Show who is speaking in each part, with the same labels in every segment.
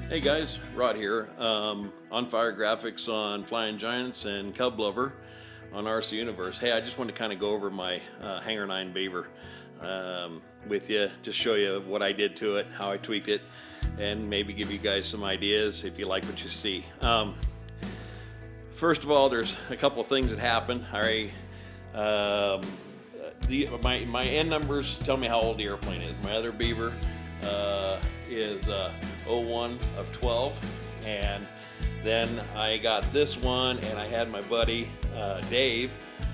Speaker 1: Hey guys, Rod here. On Fire Graphics on Flying Giants and Cub Lover on RC Universe. Hey, I just want to kind of go over my Hanger-9 Beaver with you, just show you what I did to it, how I tweaked it, and maybe give you guys some ideas if you like what you see. First of all, there's a couple of things that happened. My end numbers tell me how old the airplane is. My other Beaver is 01 of 12, and then I got this one, and I had my buddy Dave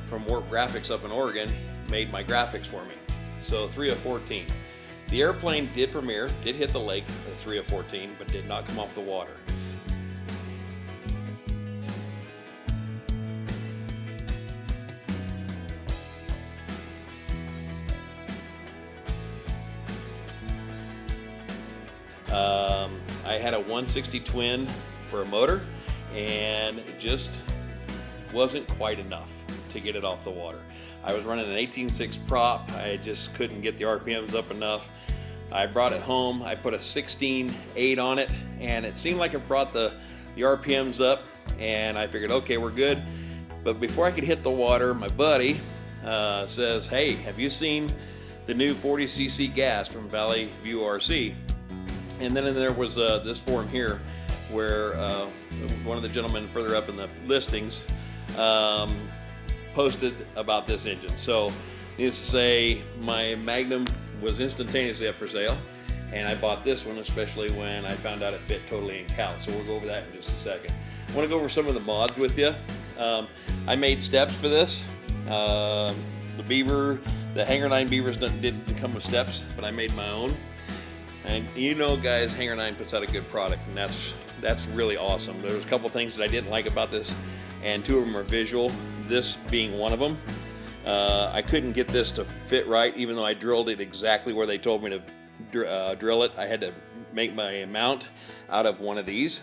Speaker 1: from Warp Graphics up in Oregon made my graphics for me. So 3 of 14. The airplane did premiere, did hit the lake at 3 of 14, but did not come off the water. I had a 160 twin for a motor, and it just wasn't quite enough to get it off the water. I was running an 18.6 prop. I just couldn't get the RPMs up enough. I brought it home. I put a 16.8 on it, and it seemed like it brought the RPMs up, and I figured, okay, we're good. But before I could hit the water, my buddy says, hey, have you seen the new 40cc gas from Valley View RC? And then there was this forum here where one of the gentlemen further up in the listings posted about this engine. So needless to say, my Magnum was instantaneously up for sale, and I bought this one especially when I found out it fit totally in cal. So we'll go over that in just a second. I want to go over some of the mods with you. I made steps for this. The Beaver, the Hanger-9 Beavers didn't come with steps, but I made my own. And you know, guys, Hanger-9 puts out a good product, and that's really awesome. There was a couple things that I didn't like about this, and two of them are visual, this being one of them. I couldn't get this to fit right, even though I drilled it exactly where they told me to drill it. I had to make my mount out of one of these,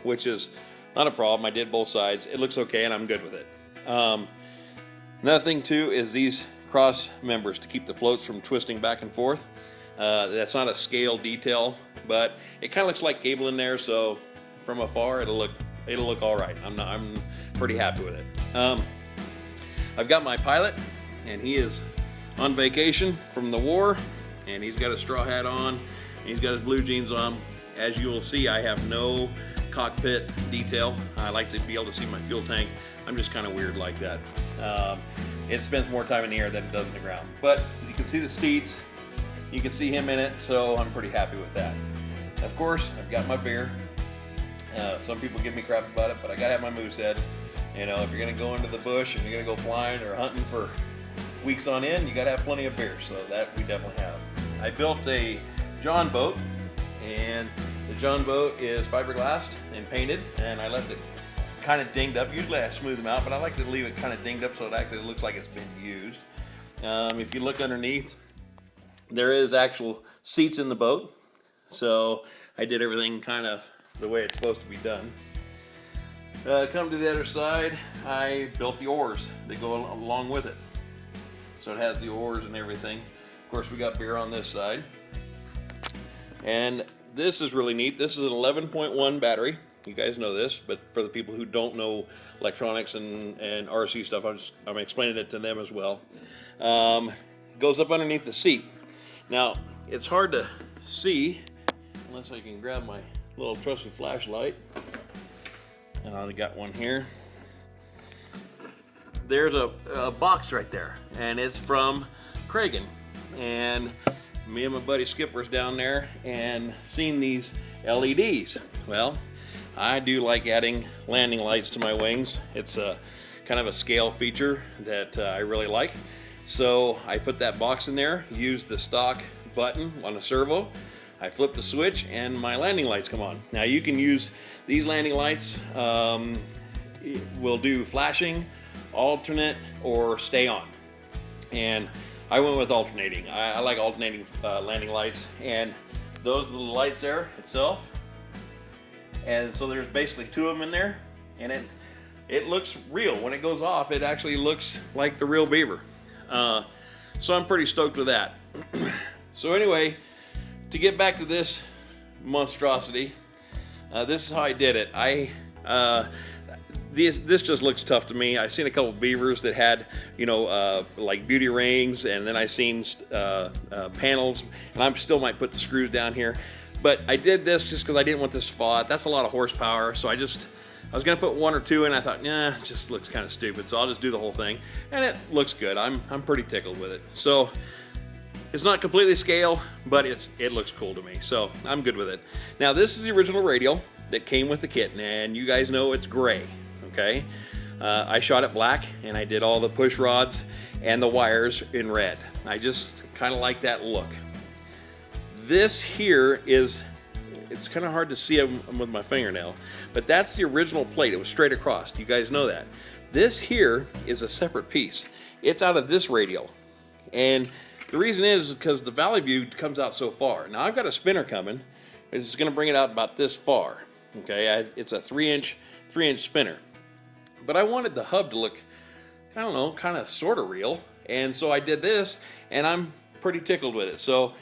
Speaker 1: which is not a problem. I did both sides. It looks okay, and I'm good with it. Another thing, too, is these cross members to keep the floats from twisting back and forth. That's not a scale detail, but it kind of looks like cable in there, so from afar it'll look all right. I'm pretty happy with it. I've got my pilot, and he is on vacation from the war, and he's got a straw hat on, and he's got his blue jeans on. As you will see, I have no cockpit detail. I like to be able to see my fuel tank. I'm just kind of weird like that. It spends more time in the air than it does in the ground, but you can see the seats. You can see him in it, so I'm pretty happy with that. Of course, I've got my beer. Some people give me crap about it, but I gotta have my moose head. You know, if you're gonna go into the bush and you're gonna go flying or hunting for weeks on end, you gotta have plenty of beer, so that we definitely have. I built a John boat, and the John boat is fiberglassed and painted, and I left it kind of dinged up. Usually I smooth them out, but I like to leave it kind of dinged up so it actually looks like it's been used. If you look underneath, there is actual seats in the boat, so I did everything kind of the way it's supposed to be done. Come to the other side, I built the oars that go along with it. So it has the oars and everything. Of course, we got beer on this side. And this is really neat. This is an 11.1 battery. You guys know this, but for the people who don't know electronics and RC stuff, I'm explaining it to them as well. Goes up underneath the seat. Now, it's hard to see unless I can grab my little trusty flashlight. And I got one here. There's a box right there, and it's from Kragen. And me and my buddy Skipper's down there and seen these LEDs. Well, I do like adding landing lights to my wings. It's a kind of a scale feature that I really like. So I put that box in there, used the stock button on a servo. I flip the switch and my landing lights come on. Now you can use these landing lights. Will do flashing, alternate, or stay on. And I went with alternating. I like alternating landing lights, and those are the lights there itself. And so there's basically two of them in there, and it looks real. When it goes off, it actually looks like the real Beaver. So I'm pretty stoked with that. So anyway, to get back to this monstrosity, This is how I did it. This just looks tough to me. I've seen a couple Beavers that had, you know, like beauty rings, and then I seen panels, and I still might put the screws down here. But I did this just because I didn't want this to fall out. That's a lot of horsepower, so I was gonna put 1 or 2 in. I thought, nah, it just looks kind of stupid, so I'll just do the whole thing, and it looks good. I'm pretty tickled with it. So it's not completely scale, but it looks cool to me, so I'm good with it. Now this is the original radial that came with the kit, and you guys know it's gray. Okay, I shot it black, and I did all the push rods and the wires in red. I just kind of like that look. This here is, it's kind of hard to see with my fingernail, but that's the original plate. It was straight across. You guys know that. This here is a separate piece. It's out of this radial, and the reason is because the Valley View comes out so far. Now I've got a spinner coming. It's going to bring it out about this far. Okay, it's a 3-inch spinner. But I wanted the hub to look, I don't know, kind of sort of real. And so I did this, and I'm pretty tickled with it. So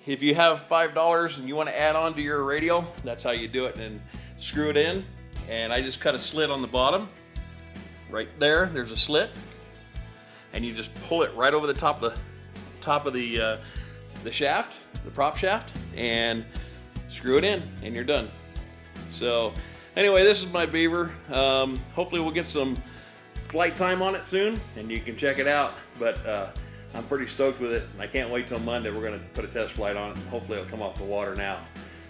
Speaker 1: if you have $5 and you want to add on to your radial, that's how you do it. And screw it in. And I just cut a slit on the bottom. Right there, there's a slit. And you just pull it right over the top of the shaft, the prop shaft, and screw it in, and you're done. So anyway, this is my Beaver. Hopefully we'll get some flight time on it soon, and you can check it out. But I'm pretty stoked with it, and I can't wait till Monday. We're going to put a test flight on it, and hopefully it'll come off the water now.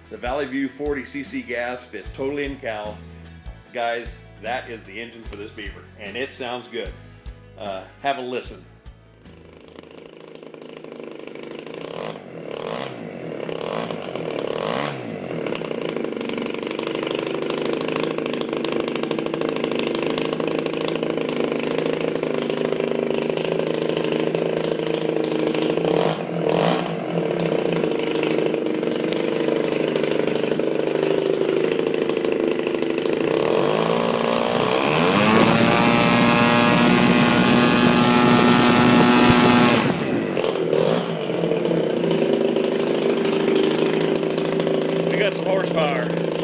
Speaker 1: The Valley View 40cc gas fits totally in cal. Guys, that is the engine for this Beaver, and it sounds good. Have a listen. We got some horsepower.